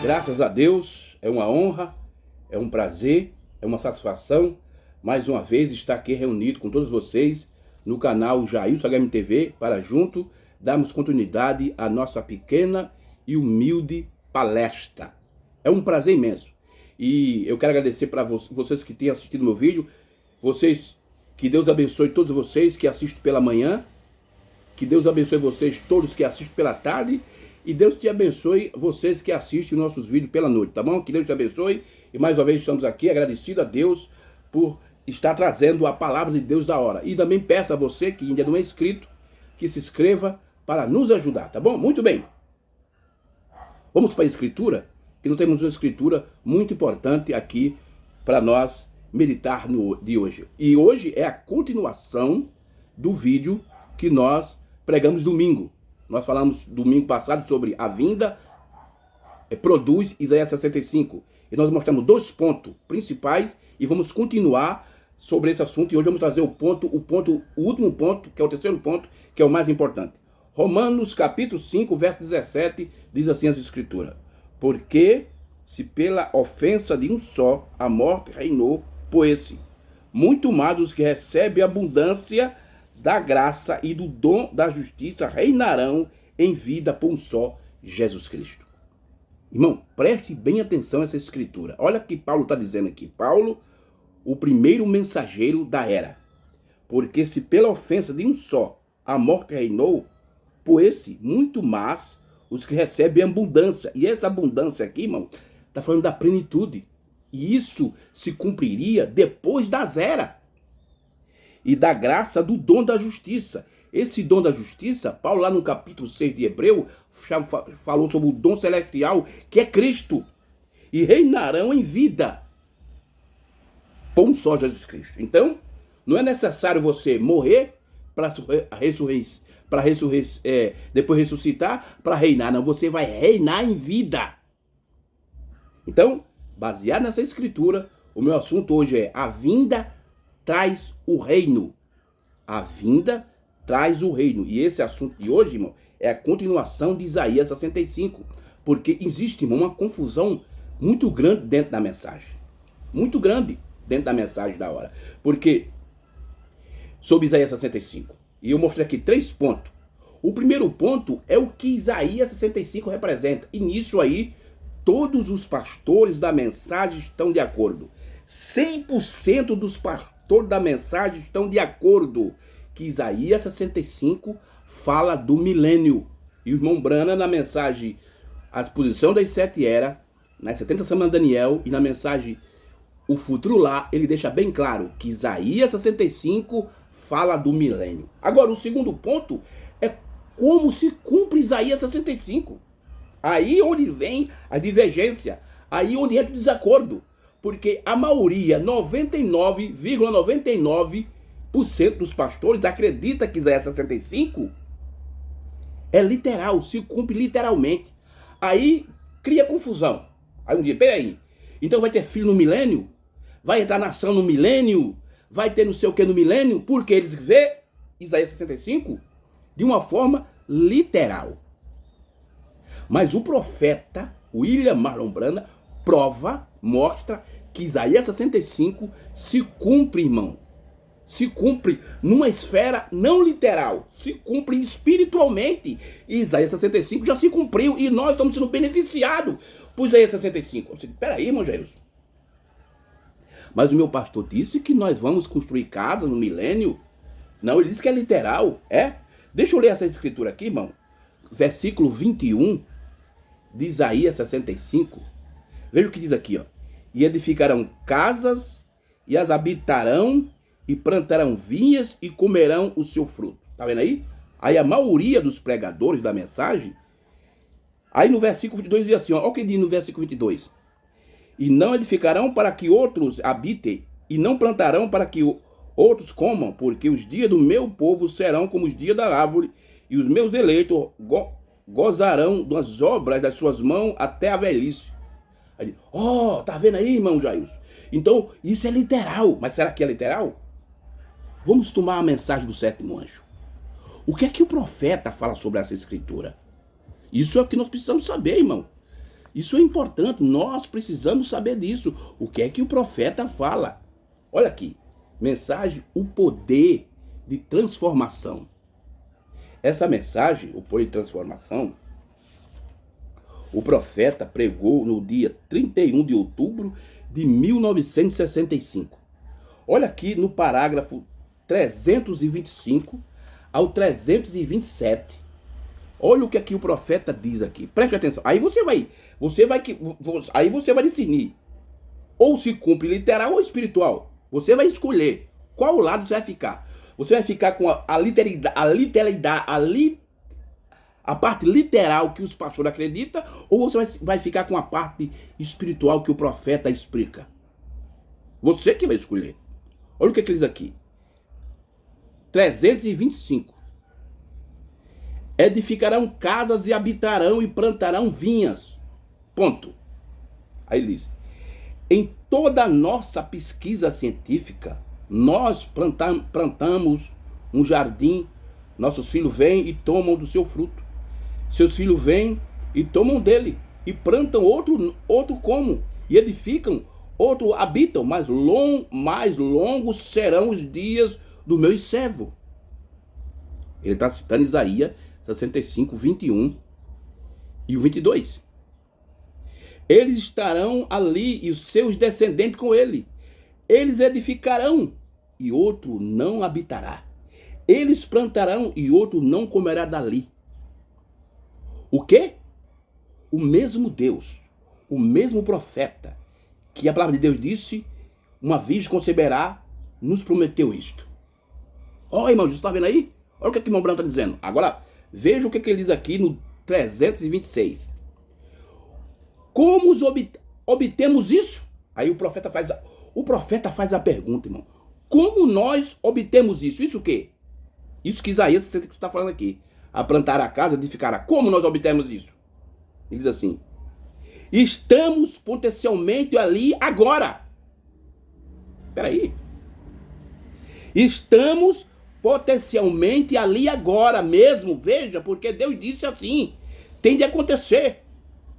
Graças a Deus, é uma honra, é um prazer, é uma satisfação, mais uma vez estar aqui reunido com todos vocês no canal Jailson HMTV para junto darmos continuidade à nossa pequena e humilde palestra. É um prazer imenso. E eu quero agradecer para vocês que têm assistido meu vídeo, que Deus abençoe todos vocês que assistem pela manhã, que Deus abençoe vocês todos que assistem pela tarde, e Deus te abençoe vocês que assistem nossos vídeos pela noite, tá bom? Que Deus te abençoe. E mais uma vez estamos aqui agradecido a Deus por estar trazendo a palavra de Deus da hora. E também peço a você que ainda não é inscrito, que se inscreva para nos ajudar, tá bom? Muito bem. Vamos para a escritura, que nós temos uma escritura muito importante aqui para nós meditar de hoje. E hoje é a continuação do vídeo que nós pregamos domingo. Nós falamos domingo passado sobre a vinda produz Isaías 65. E nós mostramos dois pontos principais e vamos continuar sobre esse assunto. E hoje vamos trazer o último ponto, que é o terceiro ponto, que é o mais importante. Romanos capítulo 5, verso 17, diz assim as escrituras: porque se pela ofensa de um só a morte reinou por esse, muito mais os que recebem abundância da graça e do dom da justiça reinarão em vida por um só, Jesus Cristo. Irmão, preste bem atenção a essa escritura. Olha o que Paulo está dizendo aqui. Paulo, o primeiro mensageiro da era. Porque se pela ofensa de um só a morte reinou, por esse, muito mais os que recebem abundância. E essa abundância aqui, irmão, está falando da plenitude. E isso se cumpriria depois das eras. E da graça do dom da justiça. Esse dom da justiça, Paulo lá no capítulo 6 de Hebreu, falou sobre o dom celestial, que é Cristo. E reinarão em vida por um só Jesus Cristo. Então, não é necessário você morrer para depois ressuscitar para reinar. Não, você vai reinar em vida. Então, baseado nessa escritura, o meu assunto hoje é a vinda traz o reino. A vinda traz o reino. E esse assunto de hoje, irmão, é a continuação de Isaías 65. Porque existe, irmão, uma confusão muito grande dentro da mensagem. Muito grande dentro da mensagem da hora. Porque, sobre Isaías 65, e eu mostrei aqui 3 pontos. O primeiro ponto é o que Isaías 65 representa. E nisso aí, todos os pastores da mensagem estão de acordo. 100% dos pastores da mensagem estão de acordo que Isaías 65 fala do milênio. E o irmão Brana, na mensagem A Exposição das 7 Eras, nas 70 Semanas de Daniel, e na mensagem O Futuro Lá, ele deixa bem claro que Isaías 65 fala do milênio. Agora, o segundo ponto é como se cumpre Isaías 65. Aí onde vem a divergência, aí onde entra o desacordo. Porque a maioria, 99,99% dos pastores acredita que Isaías 65 é literal, se cumpre literalmente. Aí cria confusão. Aí um dia, peraí, então vai ter filho no milênio? Vai entrar nação no milênio? Vai ter não sei o que no milênio? Porque eles vê Isaías 65 de uma forma literal. Mas o profeta William Marlon Branham mostra que Isaías 65 se cumpre, irmão. Se cumpre numa esfera não literal. Se cumpre espiritualmente. E Isaías 65 já se cumpriu. E nós estamos sendo beneficiados por Isaías 65. Eu disse, peraí, irmão Jailson. Mas o meu pastor disse que nós vamos construir casa no milênio. Não, ele disse que é literal. É? Deixa eu ler essa escritura aqui, irmão. Versículo 21 de Isaías 65. Veja o que diz aqui, ó. E edificarão casas, e as habitarão, e plantarão vinhas, e comerão o seu fruto. Tá vendo aí? Aí a maioria dos pregadores da mensagem, aí no versículo 22 diz assim, ó, olha o que diz no versículo 22. E não edificarão para que outros habitem, e não plantarão para que outros comam, porque os dias do meu povo serão como os dias da árvore, e os meus eleitos gozarão das obras das suas mãos até a velhice. Aí, tá vendo aí, irmão Jailson? Então, isso é literal. Mas será que é literal? Vamos tomar a mensagem do 7º anjo. O que é que o profeta fala sobre essa escritura? Isso é o que nós precisamos saber, irmão. Isso é importante, nós precisamos saber disso. O que é que o profeta fala? Olha aqui, mensagem, o poder de transformação. Essa mensagem, o poder de transformação, o profeta pregou no dia 31 de outubro de 1965. Olha aqui no parágrafo 325 ao 327. Olha o que aqui o profeta diz aqui. Preste atenção. Aí você vai discernir ou se cumpre literal ou espiritual. Você vai escolher qual lado você vai ficar. Você vai ficar com a parte literal que os pastores acreditam, ou você vai ficar com a parte espiritual que o profeta explica? Você que vai escolher. Olha o que ele diz aqui. 325. Edificarão casas e habitarão e plantarão vinhas. Ponto. Aí ele diz: em toda a nossa pesquisa científica, nós plantamos um jardim, nossos filhos vêm e tomam do seu fruto. Seus filhos vêm e tomam dele, e plantam outro como, e edificam, outro habitam, mais longos serão os dias do meu servo. Ele está citando Isaías 65, 21 e o 22. Eles estarão ali e os seus descendentes com ele. Eles edificarão e outro não habitará. Eles plantarão e outro não comerá dali. O quê? O mesmo Deus, o mesmo profeta, que a palavra de Deus disse, uma virgem conceberá, nos prometeu isto. Ó, irmão, você está vendo aí? Olha o que o irmão Branco está dizendo. Agora, veja o que ele diz aqui no 326. Como obtemos isso? Aí o profeta faz a pergunta, irmão. Como nós obtemos isso? Isso o quê? Isso que Isaías 65 está falando aqui. A plantar a casa, edificará. Como nós obtemos isso? Ele diz assim: estamos potencialmente ali agora. Espera aí. Estamos potencialmente ali agora mesmo. Veja, porque Deus disse assim. Tem de acontecer.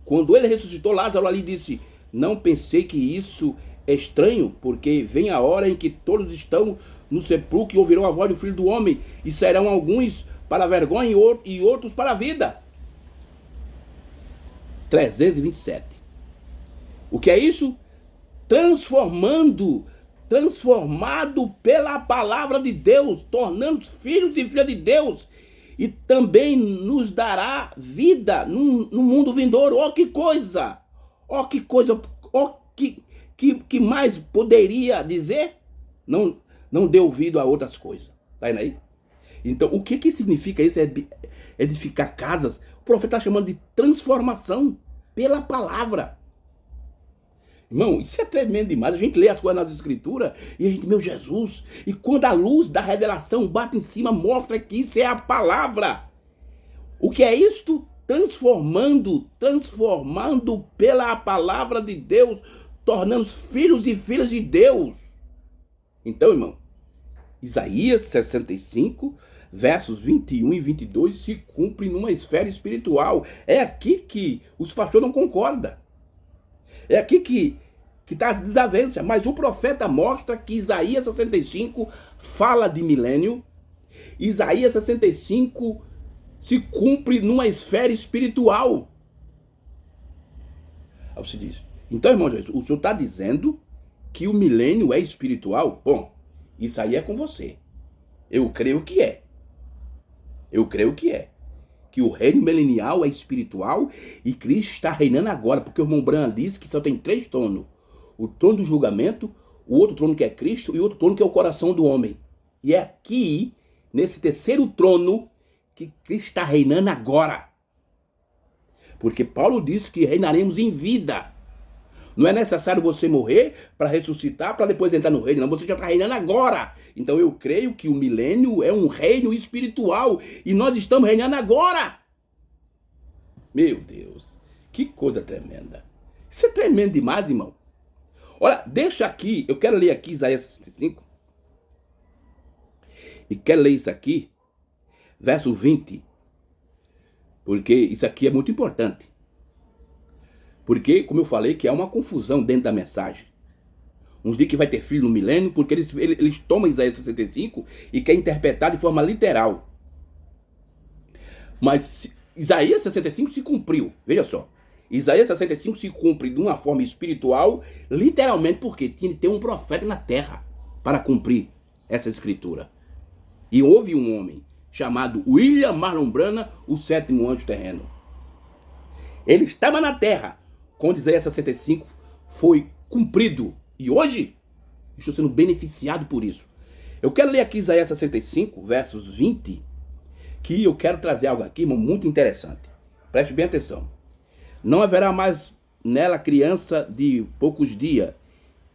Quando ele ressuscitou Lázaro ali, disse: não pensei que isso é estranho, porque vem a hora em que todos estão no sepulcro e ouvirão a voz do Filho do Homem, e serão alguns para a vergonha e outros para a vida. 327. O que é isso? Transformado pela palavra de Deus, tornando filhos e filhas de Deus, e também nos dará vida no mundo vindouro. Ó, que coisa! Ó, que coisa! Ó, que mais poderia dizer? Não dê ouvido a outras coisas. Tá indo aí? Então, o que significa isso? Edificar casas? O profeta está chamando de transformação pela palavra. Irmão, isso é tremendo demais. A gente lê as coisas nas escrituras e a gente, meu Jesus, e quando a luz da revelação bate em cima, mostra que isso é a palavra. O que é isto? Transformando pela palavra de Deus, tornando filhos e filhas de Deus. Então, irmão, Isaías 65, versos 21 e 22 se cumpre numa esfera espiritual. É aqui que os pastores não concordam. É aqui que está as desavenças. Mas o profeta mostra que Isaías 65 fala de milênio. Isaías 65 se cumpre numa esfera espiritual. Aí você diz: então, irmão Jesus, o senhor está dizendo que o milênio é espiritual? Bom, isso aí é com você. Eu creio que é. Que o reino milenial é espiritual e Cristo está reinando agora. Porque o irmão Branham disse que só tem 3 tronos. O trono do julgamento, o outro trono que é Cristo e o outro trono que é o coração do homem. E é aqui, nesse terceiro trono, que Cristo está reinando agora. Porque Paulo disse que reinaremos em vida. Não é necessário você morrer para ressuscitar, para depois entrar no reino. Não, você já está reinando agora. Então eu creio que o milênio é um reino espiritual. E nós estamos reinando agora. Meu Deus, que coisa tremenda. Isso é tremendo demais, irmão. Olha, deixa aqui, eu quero ler aqui Isaías 65. E quero ler isso aqui, verso 20. Porque isso aqui é muito importante. Porque, como eu falei, que há uma confusão dentro da mensagem. Uns dizem que vai ter filho no milênio, porque eles tomam Isaías 65 e querem interpretar de forma literal. Mas Isaías 65 se cumpriu. Veja só. Isaías 65 se cumpre de uma forma espiritual, literalmente, porque tinha que ter um profeta na terra para cumprir essa escritura. E houve um homem chamado William Marlon Branham, o sétimo anjo terreno. Ele estava na terra quando Isaías 65 foi cumprido. E hoje, estou sendo beneficiado por isso. Eu quero ler aqui Isaías 65, versos 20, que eu quero trazer algo aqui, irmão, muito interessante. Preste bem atenção. Não haverá mais nela criança de poucos dias,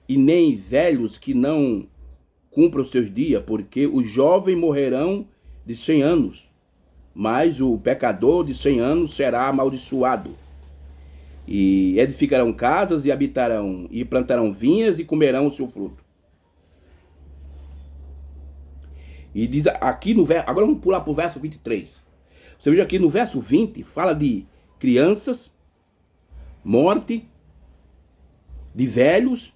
e nem velhos que não cumpram seus dias, porque os jovens morrerão de 100 anos, mas o pecador de 100 anos será amaldiçoado. E edificarão casas e habitarão, e plantarão vinhas e comerão o seu fruto. E diz aqui no verso, agora vamos pular para o verso 23. Você veja aqui no verso 20, fala de crianças, morte, de velhos,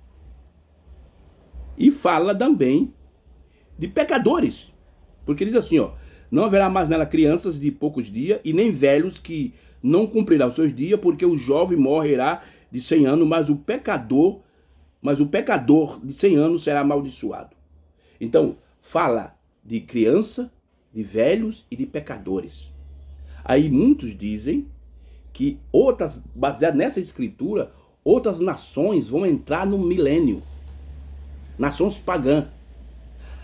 e fala também de pecadores. Porque diz assim, ó, não haverá mais nela crianças de poucos dias, e nem velhos que não cumprirão os seus dias, porque o jovem morrerá de 100 anos, mas o pecador de 100 anos será amaldiçoado. Então, fala de criança, de velhos e de pecadores. Aí muitos dizem que outras, baseado nessa escritura, outras nações vão entrar no milênio. Nações pagãs.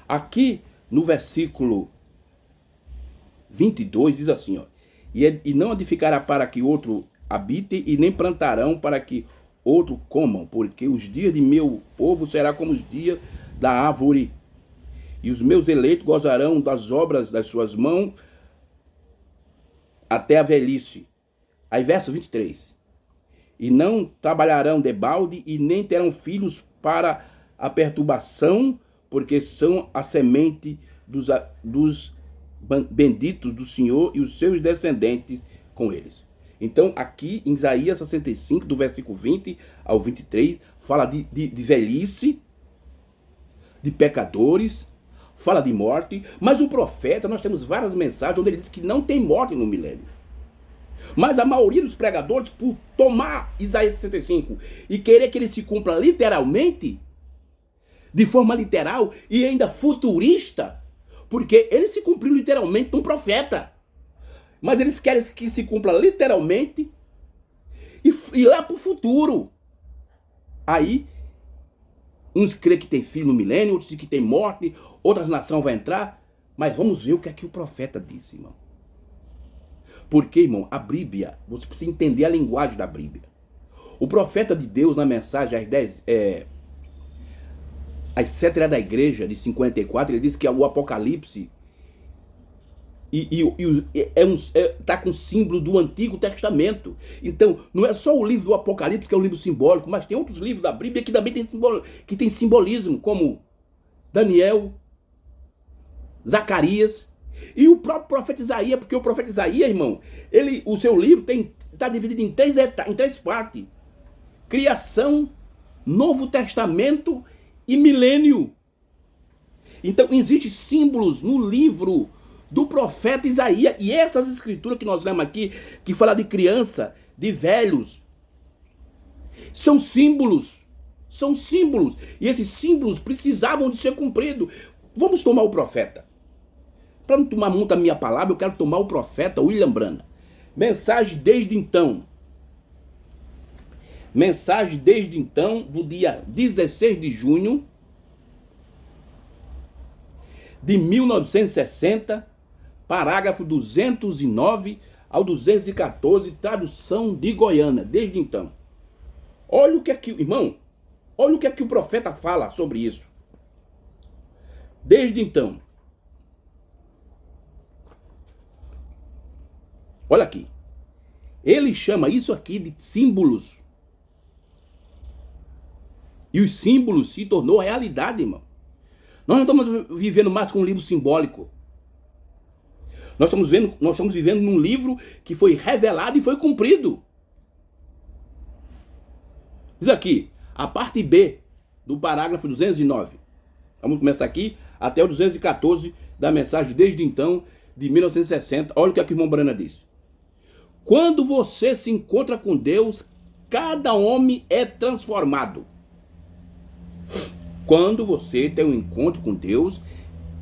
Aqui no versículo 22 diz assim, ó, e não edificará para que outro habite, e nem plantarão para que outro comam, porque os dias de meu povo será como os dias da árvore, e os meus eleitos gozarão das obras das suas mãos até a velhice. Aí verso 23. E não trabalharão debalde, e nem terão filhos para a perturbação, porque são a semente dos benditos do Senhor e os seus descendentes com eles. Então aqui em Isaías 65, do versículo 20 ao 23, fala de velhice, de pecadores, fala de morte, mas o profeta, nós temos várias mensagens onde ele diz que não tem morte no milênio. Mas a maioria dos pregadores, por tomar Isaías 65 e querer que ele se cumpra literalmente, de forma literal e ainda futurista, porque ele se cumpriu literalmente num profeta. Mas eles querem que se cumpra literalmente e lá para o futuro. Aí, uns creem que tem filho no milênio, outros dizem que tem morte, outras nações vão entrar. Mas vamos ver o que é que o profeta disse, irmão. Porque, irmão, a Bíblia, você precisa entender a linguagem da Bíblia. O profeta de Deus, na mensagem às 7 da igreja de 54, ele diz que o Apocalipse está com símbolo do Antigo Testamento. Então, não é só o livro do Apocalipse que é um livro simbólico, mas tem outros livros da Bíblia que também tem simbolismo, como Daniel, Zacarias e o próprio profeta Isaías, porque o profeta Isaías, irmão, o seu livro está dividido em três partes: criação, Novo Testamento e milênio. Então, existem símbolos no livro do profeta Isaías. E essas escrituras que nós lemos aqui, que fala de criança, de velhos, são símbolos. São símbolos. E esses símbolos precisavam de ser cumpridos. Vamos tomar o profeta. Para não tomar muito a minha palavra, eu quero tomar o profeta William Branham. Mensagem desde então. Mensagem desde então, do dia 16 de junho de 1960, parágrafo 209 ao 214, tradução de Goiânia, desde então. Olha o que é que, irmão, olha o que é que o profeta fala sobre isso. Desde então. Olha aqui. Ele chama isso aqui de símbolos. E os símbolos se tornou realidade, irmão. Nós não estamos vivendo mais com um livro simbólico. Nós estamos vivendo num livro que foi revelado e foi cumprido. Diz aqui, a parte B do parágrafo 209. Vamos começar aqui até o 214 da mensagem Desde Então, de 1960. Olha o que a irmã Brana diz. Quando você se encontra com Deus, cada homem é transformado. Quando você tem um encontro com Deus,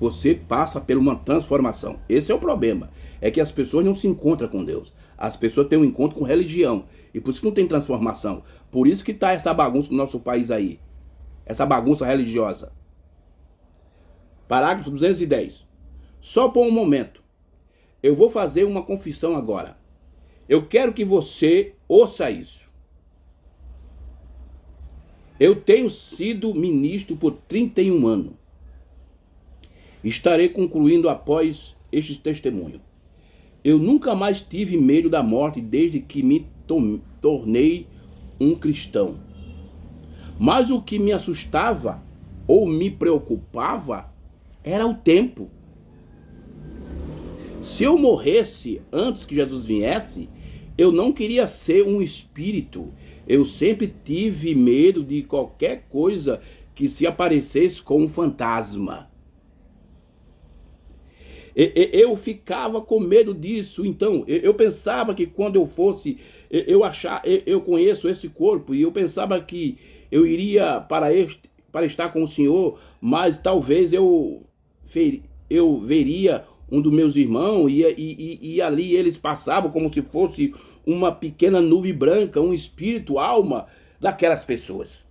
você passa por uma transformação. Esse é o problema. É que as pessoas não se encontram com Deus. As pessoas têm um encontro com religião. E por isso que não tem transformação. Por isso que está essa bagunça no nosso país aí. Essa bagunça religiosa. Parágrafo 210. Só por um momento. Eu vou fazer uma confissão agora. Eu quero que você ouça isso. Eu tenho sido ministro por 31 anos. Estarei concluindo após este testemunho. Eu nunca mais tive medo da morte desde que me tornei um cristão. Mas o que me assustava ou me preocupava era o tempo. Se eu morresse antes que Jesus viesse, eu não queria ser um espírito. Eu sempre tive medo de qualquer coisa que se aparecesse com um fantasma. Eu ficava com medo disso. Então, eu pensava que quando eu fosse, eu conheço esse corpo, e eu pensava que eu iria para estar com o Senhor, mas talvez eu veria um dos meus irmãos, e ali eles passavam como se fosse uma pequena nuvem branca, um espírito, alma daquelas pessoas.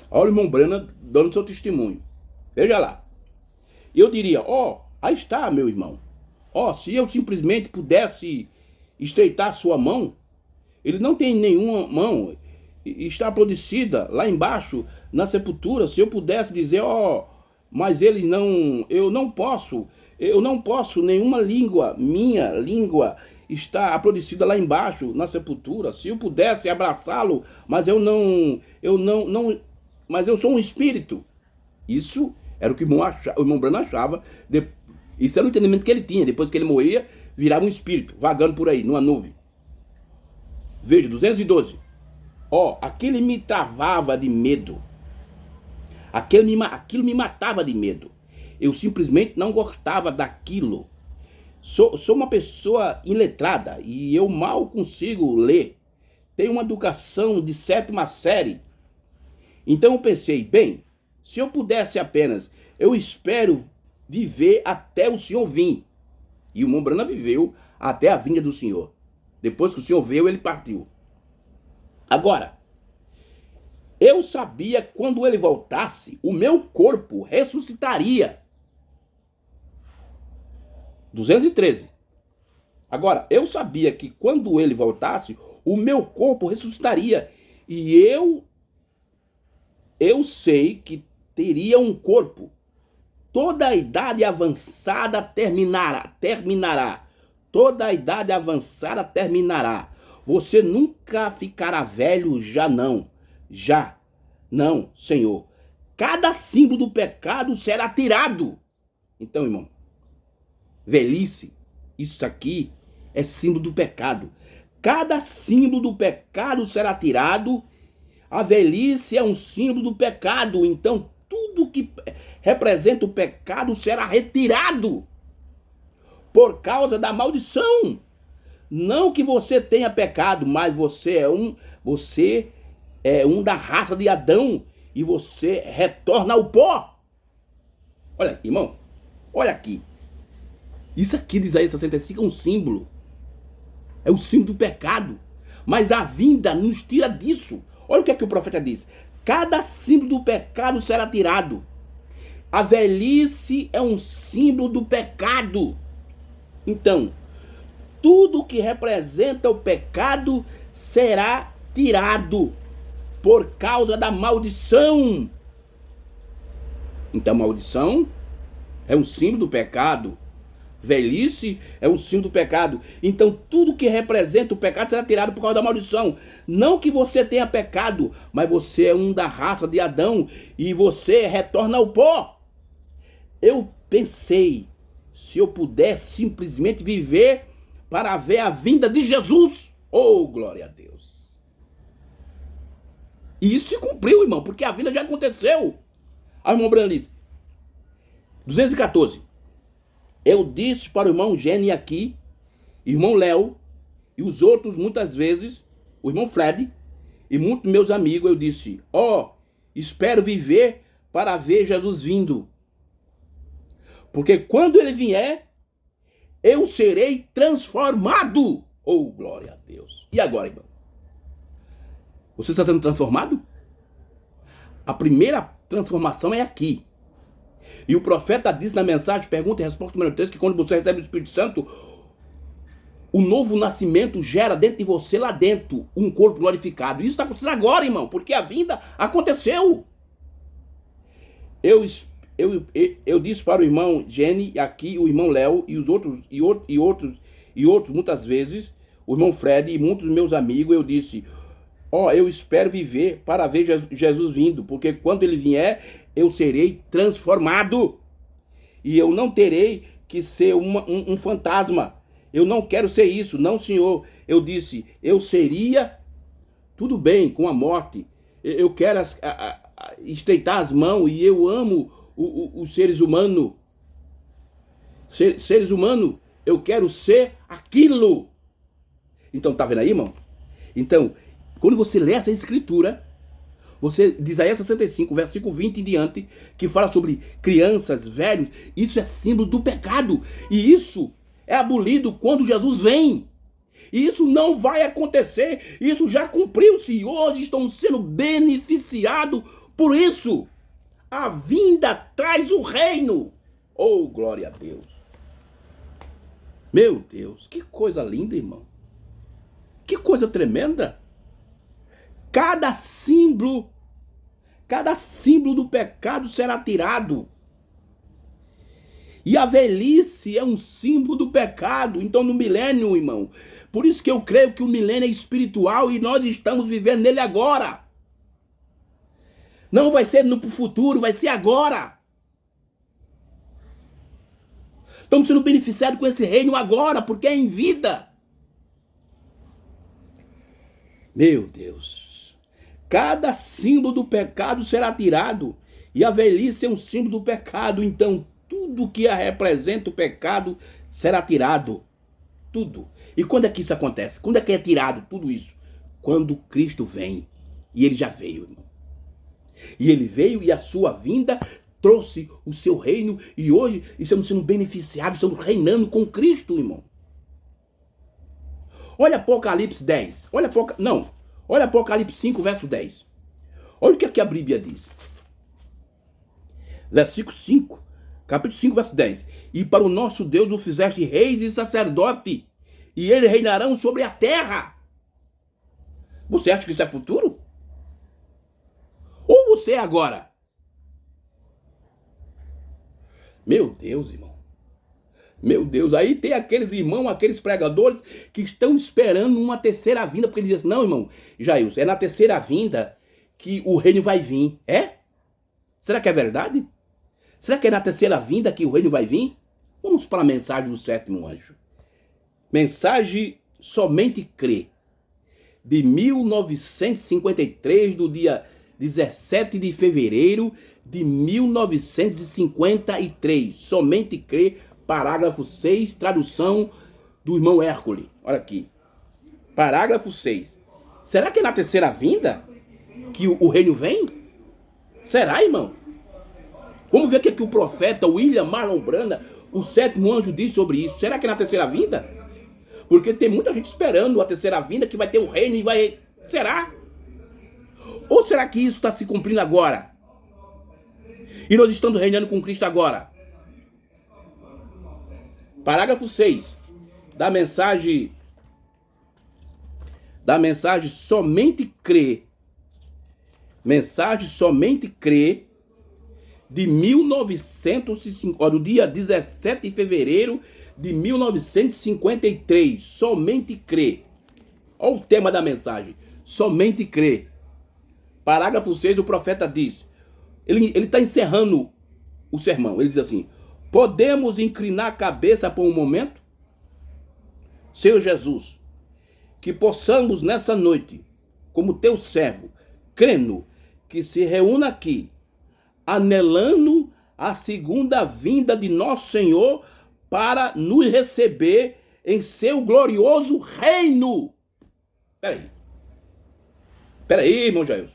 Olha o irmão Brana dando seu testemunho. Veja lá. Eu diria, aí está, meu irmão. Se eu simplesmente pudesse estreitar sua mão, ele não tem nenhuma mão, está apodrecida lá embaixo na sepultura. Se eu pudesse dizer, mas ele não, eu não posso, nenhuma minha língua está apodrecida lá embaixo na sepultura. Se eu pudesse abraçá-lo, mas mas eu sou um espírito. Isso era o que o irmão Brana achava. Isso era o entendimento que ele tinha. Depois que ele morria, virava um espírito, vagando por aí, numa nuvem. Veja, 212. Aquilo me travava de medo. Aquilo me matava de medo. Eu simplesmente não gostava daquilo. Sou uma pessoa iletrada e eu mal consigo ler. Tenho uma educação de 7ª série. Então eu pensei, bem, se eu pudesse apenas, eu espero viver até o Senhor vir. E o irmão Brana viveu até a vinda do Senhor. Depois que o Senhor veio, ele partiu. Agora, eu sabia que quando ele voltasse, o meu corpo ressuscitaria. 213. Agora, eu sabia que quando ele voltasse, o meu corpo ressuscitaria. E eu sei que teria um corpo. Toda a idade avançada terminará. Toda a idade avançada terminará. Você nunca ficará velho, já não, Senhor. Cada símbolo do pecado será tirado. Então, irmão, velhice, isso aqui é símbolo do pecado. Cada símbolo do pecado será tirado. A velhice é um símbolo do pecado. Então, tudo que representa o pecado será retirado por causa da maldição. Não que você tenha pecado, mas você é um da raça de Adão e você retorna ao pó. Olha aqui, irmão. Olha aqui. Isso aqui de Isaías 65 é um símbolo. É o símbolo do pecado. Mas a vinda nos tira disso. Olha o que é que o profeta diz. Cada símbolo do pecado será tirado. A velhice é um símbolo do pecado. Então, tudo que representa o pecado será tirado por causa da maldição. Então, maldição é um símbolo do pecado. Velhice é um símbolo do pecado. Então, tudo que representa o pecado será tirado por causa da maldição. Não que você tenha pecado, mas você é um da raça de Adão e você retorna ao pó. Eu pensei, se eu pudesse simplesmente viver para ver a vinda de Jesus. Oh, glória a Deus. E isso se cumpriu, irmão, porque a vida já aconteceu. Aí o irmão Breno disse, 214. Eu disse para o irmão Gene aqui, irmão Léo, e os outros muitas vezes, o irmão Fred, e muitos meus amigos, eu disse, espero viver para ver Jesus vindo. Porque quando ele vier, eu serei transformado. Oh, glória a Deus. E agora, irmão? Você está sendo transformado? A primeira transformação é aqui. E o profeta diz na mensagem, pergunta e resposta número 3, que quando você recebe o Espírito Santo, o novo nascimento gera dentro de você, lá dentro, um corpo glorificado. Isso está acontecendo agora, irmão, porque a vinda aconteceu. Eu disse para o irmão Jenny, aqui o irmão Léo, e os outros, muitas vezes, o irmão Fred e muitos meus amigos, eu disse, eu espero viver para ver Jesus vindo, porque quando ele vier, eu serei transformado. E eu não terei que ser um fantasma. Eu não quero ser isso, não, Senhor. Eu disse, eu seria tudo bem com a morte. Eu quero estreitar as mãos e eu amo os seres humanos. Seres humanos, eu quero ser aquilo. Então, tá vendo aí, irmão? Então, quando você lê essa escritura, você diz Isaías 65, versículo 20 em diante, que fala sobre crianças, velhos, isso é símbolo do pecado. E isso é abolido quando Jesus vem. E isso não vai acontecer. Isso já cumpriu-se e hoje estão sendo beneficiados por isso. A vinda traz o reino. Oh, glória a Deus. Meu Deus, que coisa linda, irmão. Que coisa tremenda. Cada símbolo do pecado será tirado. E a velhice é um símbolo do pecado. Então no milênio, irmão, por isso que eu creio que o milênio é espiritual e nós estamos vivendo nele agora. Não vai ser no futuro, vai ser agora. Estamos sendo beneficiados com esse reino agora, porque é em vida. Meu Deus. Cada símbolo do pecado será tirado. E a velhice é um símbolo do pecado. Então, tudo que representa o pecado será tirado. Tudo. E quando é que isso acontece? Quando é que é tirado tudo isso? Quando Cristo vem. E ele já veio, irmão. E ele veio e a sua vinda trouxe o seu reino. E hoje estamos sendo beneficiados, estamos reinando com Cristo, irmão. Olha Apocalipse 10. Olha Apocalipse 5, verso 10. Olha o que a Bíblia diz. Versículo 5. Capítulo 5, verso 10. E para o nosso Deus o fizeste reis e sacerdote, e eles reinarão sobre a terra. Você acha que isso é futuro? Ou você é agora? Meu Deus, irmão. Meu Deus, aí tem aqueles irmãos, aqueles pregadores que estão esperando uma terceira vinda, porque eles dizem, não, irmão, Jailson, é na terceira vinda que o reino vai vir. É? Será que é verdade? Será que é na terceira vinda que o reino vai vir? Vamos para a mensagem do sétimo anjo. Mensagem Somente Crê, de 1953, do dia 17 de fevereiro de 1953. Somente Crê, parágrafo 6, tradução do irmão Hércules. Olha aqui. Parágrafo 6. Será que é na terceira vinda que o reino vem? Será, irmão? Vamos ver o que o profeta William Marlon Branham, o sétimo anjo, diz sobre isso. Será que é na terceira vinda? Porque tem muita gente esperando a terceira vinda, que vai ter o reino e vai... Será? Ou será que isso está se cumprindo agora? E nós estamos reinando com Cristo agora? Parágrafo 6 da mensagem Somente Crê. Mensagem Somente Crê, de 1950, do dia 17 de fevereiro de 1953. Somente Crê. Olha o tema da mensagem. Somente Crê. Parágrafo 6, o profeta diz, ele está encerrando o sermão, ele diz assim: podemos inclinar a cabeça por um momento? Senhor Jesus, que possamos nessa noite, como teu servo, crendo que se reúna aqui, anelando a segunda vinda de nosso Senhor para nos receber em seu glorioso reino. Peraí, irmão Jailson.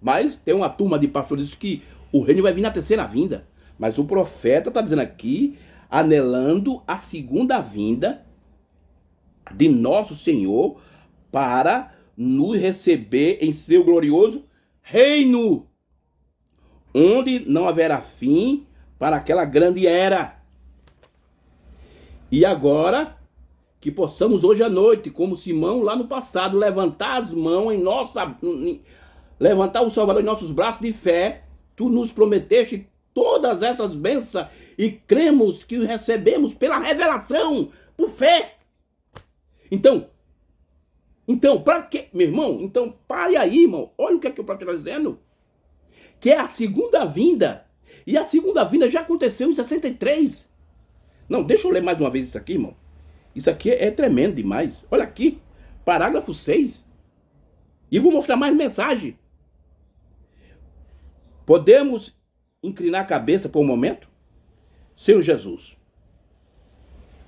Mas tem uma turma de pastores que o reino vai vir na terceira vinda. Mas o profeta está dizendo aqui, anelando a segunda vinda de nosso Senhor para nos receber em seu glorioso reino, onde não haverá fim para aquela grande era. E agora, que possamos hoje à noite, como Simão lá no passado, levantar as mãos levantar o Salvador em nossos braços de fé. Tu nos prometeste todas essas bênçãos e cremos que recebemos pela revelação, por fé. Então, para quê, meu irmão? Então, pare aí, irmão. Olha o que é que o profeta está dizendo. Que é a segunda vinda. E a segunda vinda já aconteceu em 63. Não, deixa eu ler mais uma vez isso aqui, irmão. Isso aqui é tremendo demais. Olha aqui, parágrafo 6. E vou mostrar mais mensagem. Podemos inclinar a cabeça por um momento? Senhor Jesus,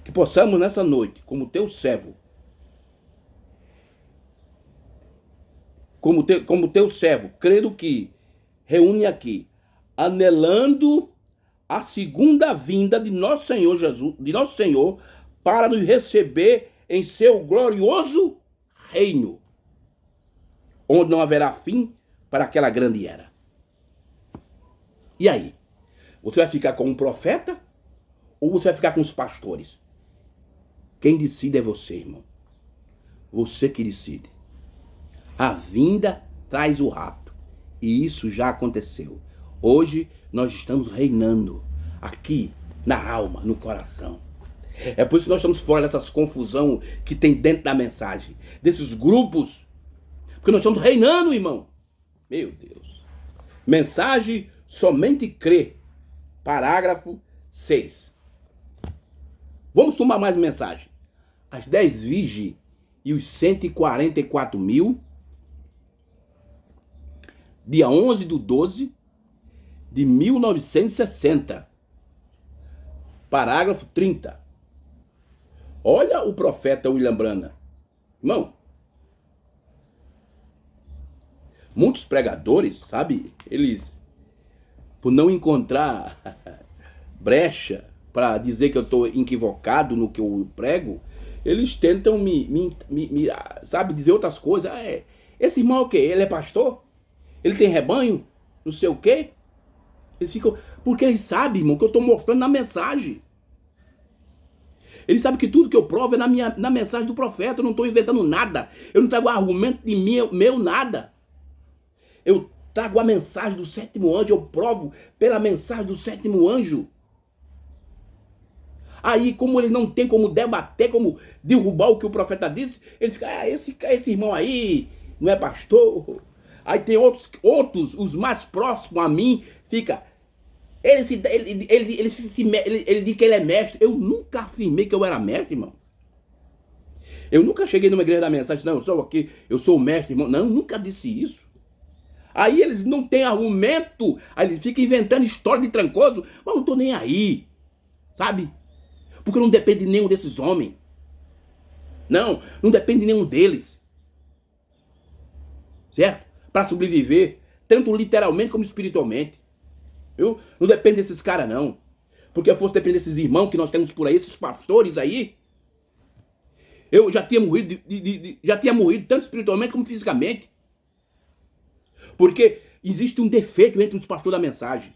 que possamos nessa noite, como teu servo, como teu servo, credo que reúne aqui, anelando a segunda vinda de nosso Senhor Jesus, de nosso Senhor, para nos receber em seu glorioso reino, onde não haverá fim para aquela grande era. E aí? Você vai ficar com um profeta ou você vai ficar com os pastores? Quem decide é você, irmão. Você que decide. A vinda traz o rapto. E isso já aconteceu. Hoje nós estamos reinando aqui na alma, no coração. É por isso que nós estamos fora dessas confusão que tem dentro da mensagem. Desses grupos. Porque nós estamos reinando, irmão. Meu Deus. Mensagem somente crê. Parágrafo 6. Vamos tomar mais mensagem. As 10 virgens e os 144 mil. Dia 11/12 de 1960. Parágrafo 30. Olha o profeta William Branham. Irmão, muitos pregadores, sabe, eles, por não encontrar brecha para dizer que eu estou equivocado no que eu prego, eles tentam sabe, dizer outras coisas. Esse irmão é o quê? Ele é pastor? Ele tem rebanho? Não sei o quê? Eles ficam... Porque eles sabem, irmão, que eu estou mostrando na mensagem. Eles sabem que tudo que eu provo é na mensagem do profeta. Eu não estou inventando nada. Eu não trago argumento de meu nada. Eu trago a mensagem do sétimo anjo. Eu provo pela mensagem do sétimo anjo. Aí, como ele não tem como debater, como derrubar o que o profeta disse, ele fica, esse irmão aí não é pastor. Aí tem outros, os mais próximos a mim, fica... Ele diz que ele é mestre. Eu nunca afirmei que eu era mestre, irmão. Eu nunca cheguei numa igreja da mensagem, não, eu sou o mestre, irmão. Não, nunca disse isso. Aí eles não têm argumento, aí eles ficam inventando história de trancoso, mas não tô nem aí, sabe? Porque não depende de nenhum desses homens. Não depende de nenhum deles. Certo? Para sobreviver, tanto literalmente como espiritualmente. Viu? Não depende desses caras, não. Porque se fosse depender desses irmãos que nós temos por aí, esses pastores aí, eu já tinha morrido, já tinha morrido tanto espiritualmente como fisicamente. Porque existe um defeito entre os pastores da mensagem.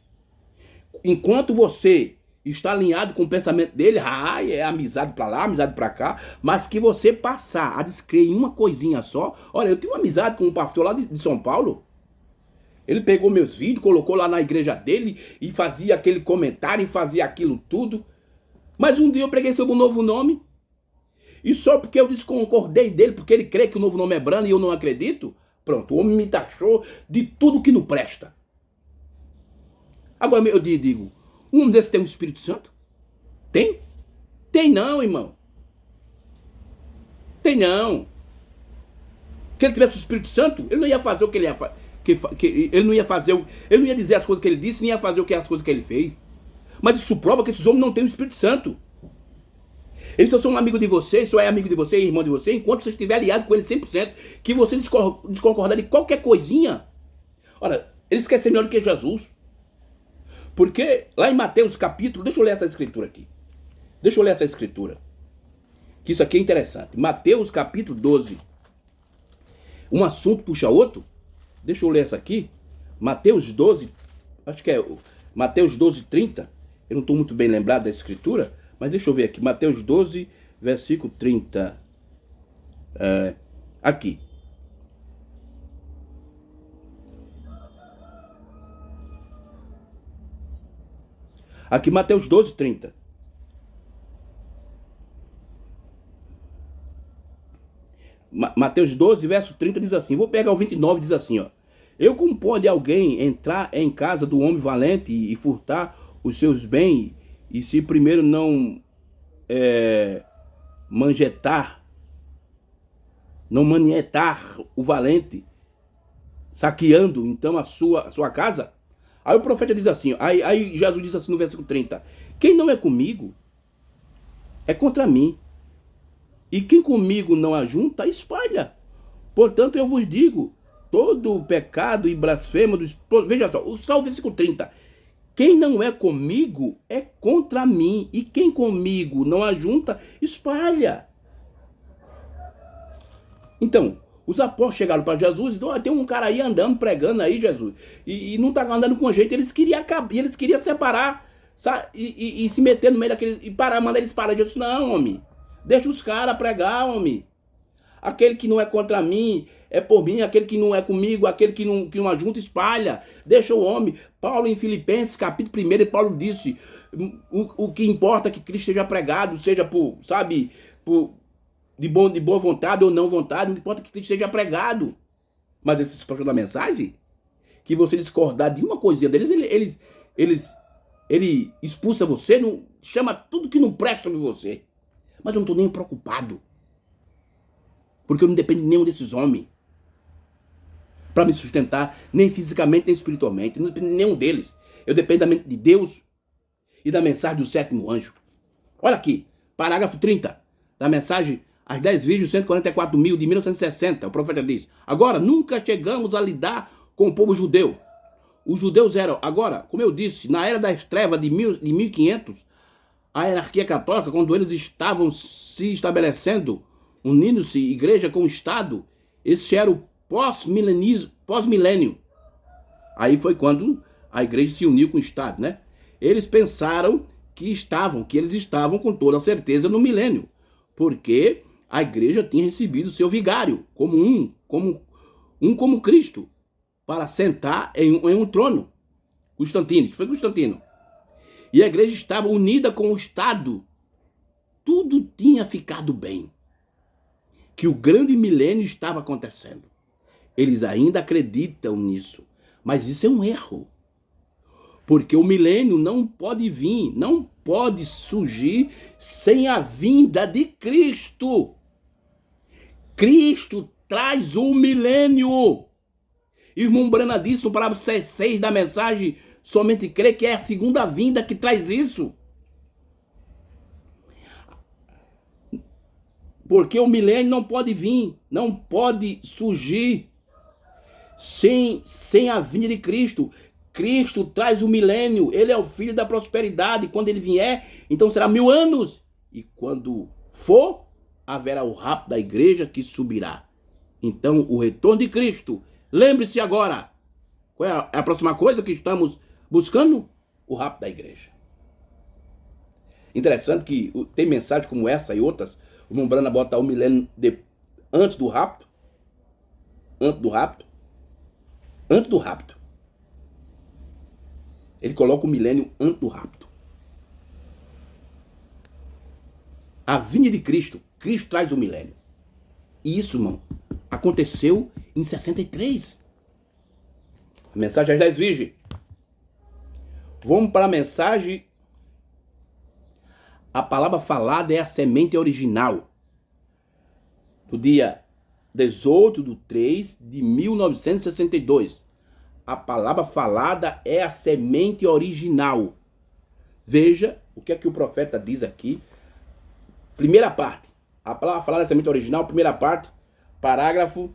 Enquanto você está alinhado com o pensamento dele, é amizade pra lá, amizade pra cá, mas que você passar a descrer em uma coisinha só. Olha, eu tenho uma amizade com um pastor lá de São Paulo. Ele pegou meus vídeos, colocou lá na igreja dele e fazia aquele comentário e fazia aquilo tudo. Mas um dia eu preguei sobre um novo nome. E só porque eu desconcordei dele, porque ele crê que o novo nome é Branham e eu não acredito, pronto, o homem me taxou de tudo que não presta. Agora eu digo, um homem desse tem um Espírito Santo? Tem? Tem não, irmão. Tem não. Se ele tivesse o Espírito Santo, ele não ia fazer o que ele ia fazer. que ele não ia fazer, ele não ia dizer as coisas que ele disse, nem ia fazer as coisas que ele fez. Mas isso prova que esses homens não têm o Espírito Santo. Eles só são amigos de você, só é amigo de você, irmão de você, enquanto você estiver aliado com ele 100%, que você desconcordar de qualquer coisinha. Ora, eles querem ser melhor do que Jesus. Porque lá em Mateus capítulo, deixa eu ler essa escritura aqui. Deixa eu ler essa escritura. Que isso aqui é interessante. Mateus capítulo 12. Um assunto puxa outro. Deixa eu ler essa aqui. Mateus 12, acho que é Mateus 12, 30. Eu não estou muito bem lembrado da escritura, mas deixa eu ver aqui. Mateus 12, versículo 30. Aqui. Aqui, Mateus 12, 30. Mateus 12, verso 30 diz assim. Vou pegar o 29, diz assim, ó. Eu, como pode alguém entrar em casa do homem valente e furtar os seus bens, e se primeiro não manietar o valente, saqueando então a sua casa? Aí o profeta diz assim, aí Jesus diz assim no versículo 30, quem não é comigo, é contra mim. E quem comigo não ajunta, espalha. Portanto, eu vos digo, todo o pecado e blasfema dos... Veja só o versículo 30. Quem não é comigo, é contra mim. E quem comigo não ajunta, espalha. Então, os apóstolos chegaram para Jesus e disseram, tem um cara aí andando, pregando aí, Jesus. E não está andando com jeito. Eles queriam separar, sabe? E se meter no meio daquele... E parar, mandar eles parar. Jesus, não, homem. Deixa os caras pregar, homem. Aquele que não é contra mim, é por mim. Aquele que não é comigo, aquele que não ajunta, espalha. Deixa o homem. Paulo em Filipenses, capítulo 1, Paulo disse, o que importa é que Cristo seja pregado, seja por, sabe, de boa vontade ou não vontade, não importa que Cristo seja pregado. Mas esse expressão da mensagem, que você discordar de uma coisinha deles, ele expulsa você, não, chama tudo que não presta sobre você. Mas eu não estou nem preocupado. Porque eu não dependo de nenhum desses homens para me sustentar, nem fisicamente, nem espiritualmente. Eu não dependo de nenhum deles. Eu dependo da mente de Deus e da mensagem do sétimo anjo. Olha aqui, parágrafo 30 da mensagem As 10 Virgens 144.000 de 1960. O profeta diz, agora nunca chegamos a lidar com o povo judeu. Os judeus eram, agora, como eu disse, na era das trevas de 1500, a hierarquia católica, quando eles estavam se estabelecendo, unindo-se igreja com o Estado, esse era o pós-milênio. Aí foi quando a igreja se uniu com o Estado, né? Eles pensaram que eles estavam com toda certeza no milênio, porque a igreja tinha recebido seu vigário como Cristo, para sentar em um trono. Constantino, que foi Constantino. E a igreja estava unida com o Estado. Tudo tinha ficado bem. Que o grande milênio estava acontecendo. Eles ainda acreditam nisso. Mas isso é um erro. Porque o milênio não pode vir, não pode surgir sem a vinda de Cristo. Cristo traz o milênio. Irmão Brana disse no parágrafo 6 da mensagem, somente crê que é a segunda vinda que traz isso. Porque o milênio não pode vir, não pode surgir sem a vinda de Cristo. Cristo traz o milênio, ele é o filho da prosperidade. Quando ele vier, então será 1000 anos. E quando for, haverá o rapto da igreja que subirá. Então o retorno de Cristo, lembre-se agora, qual é a próxima coisa que estamos buscando? O rapto da igreja. Interessante que tem mensagens como essa e outras, o Mombrana bota o milênio antes do rapto. Ele coloca o milênio antes do rapto. A vinda de Cristo, Cristo traz o milênio. E isso, irmão, aconteceu em 63. A mensagem às 10 virgens. Vamos para a mensagem. A palavra falada é a semente original. Do dia 18 de 3 de 1962. a palavra falada é a semente original. Veja o que é que o profeta diz aqui. Primeira parte. A palavra falada é a semente original, primeira parte, parágrafo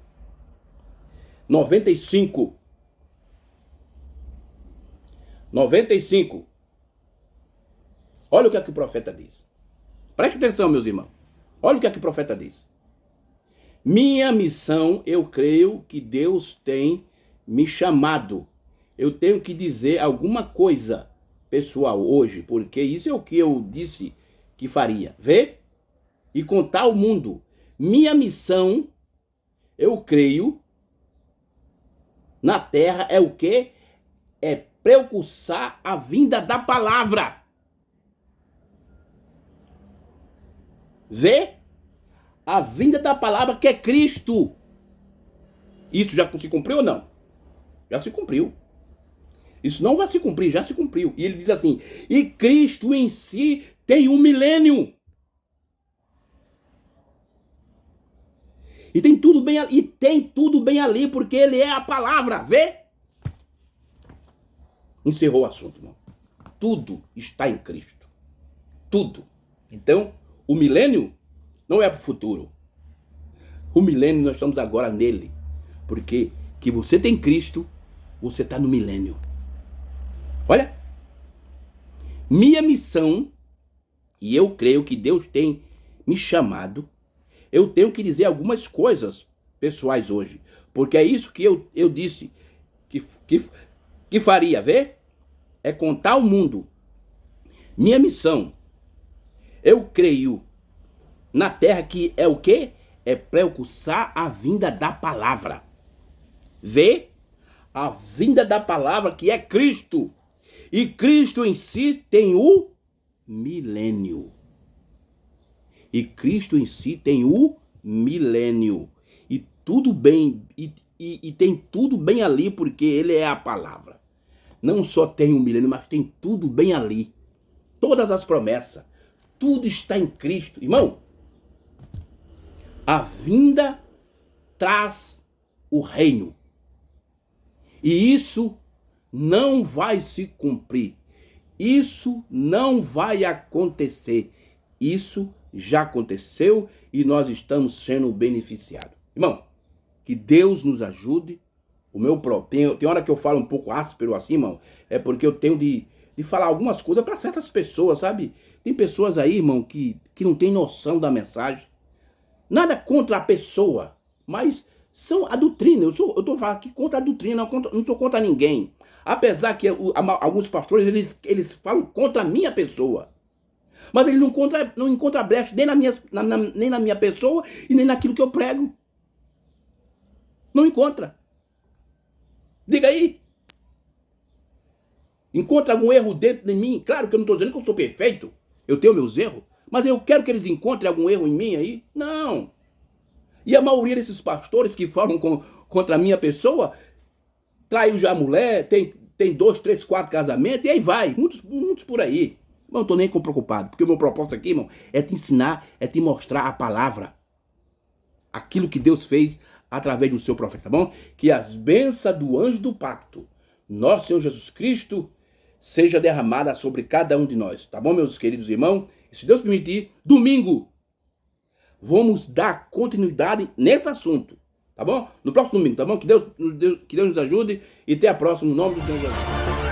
95. 95. Olha o que é que o profeta diz. Preste atenção, meus irmãos. Olha o que é que o profeta diz. Minha missão, eu creio que Deus tem me chamado. Eu tenho que dizer alguma coisa pessoal hoje, porque isso é o que eu disse que faria. Vê? E contar ao mundo. Minha missão, eu creio, na terra é o quê? É precursar a vinda da palavra. Vê? A vinda da palavra que é Cristo. Isso já se cumpriu ou não? Já se cumpriu. Isso não vai se cumprir, já se cumpriu. E ele diz assim, e Cristo em si tem 1 milênio. E tem tudo bem ali, porque ele é a palavra. Vê? Encerrou o assunto, irmão. Tudo está em Cristo. Tudo. Então, o milênio não é para o futuro. O milênio nós estamos agora nele. Porque que você tem Cristo, você está no milênio. Olha. Minha missão, e eu creio que Deus tem me chamado, eu tenho que dizer algumas coisas pessoais hoje. Porque é isso que eu disse que faria, vê? É contar ao mundo. Minha missão, eu creio na terra que é o quê? É precursar a vinda da palavra. Vê? A vinda da palavra que é Cristo. E Cristo em si tem o milênio. E Cristo em si tem o milênio. E tudo bem, e tem tudo bem ali, porque ele é a palavra. Não só tem o milênio, mas tem tudo bem ali. Todas as promessas. Tudo está em Cristo. Irmão, a vinda traz o reino. E isso não vai se cumprir. Isso não vai acontecer. Isso já aconteceu e nós estamos sendo beneficiados. Irmão, que Deus nos ajude. Tem hora que eu falo um pouco áspero assim, irmão, é porque eu tenho de falar algumas coisas para certas pessoas, sabe? Tem pessoas aí, irmão, que não tem noção da mensagem. Nada contra a pessoa, mas são a doutrina. Eu tô falando aqui contra a doutrina, não sou contra ninguém. Apesar que alguns pastores, eles falam contra a minha pessoa. Mas ele não encontra brecha nem na minha pessoa e nem naquilo que eu prego. Não encontra. Diga aí. Encontra algum erro dentro de mim? Claro que eu não estou dizendo que eu sou perfeito. Eu tenho meus erros. Mas eu quero que eles encontrem algum erro em mim aí? Não. E a maioria desses pastores que falam contra a minha pessoa traiu já a mulher, tem 2, 3, 4 casamentos e aí vai. Muitos por aí. Não estou nem preocupado, porque o meu propósito aqui, irmão, é te ensinar, é te mostrar a palavra. Aquilo que Deus fez através do seu profeta, tá bom? Que as bênçãos do anjo do pacto, nosso Senhor Jesus Cristo, seja derramada sobre cada um de nós, tá bom, meus queridos irmãos? E se Deus permitir, domingo, vamos dar continuidade nesse assunto, tá bom? No próximo domingo, tá bom? Que Deus nos ajude e até a próxima, no nome do Senhor Jesus.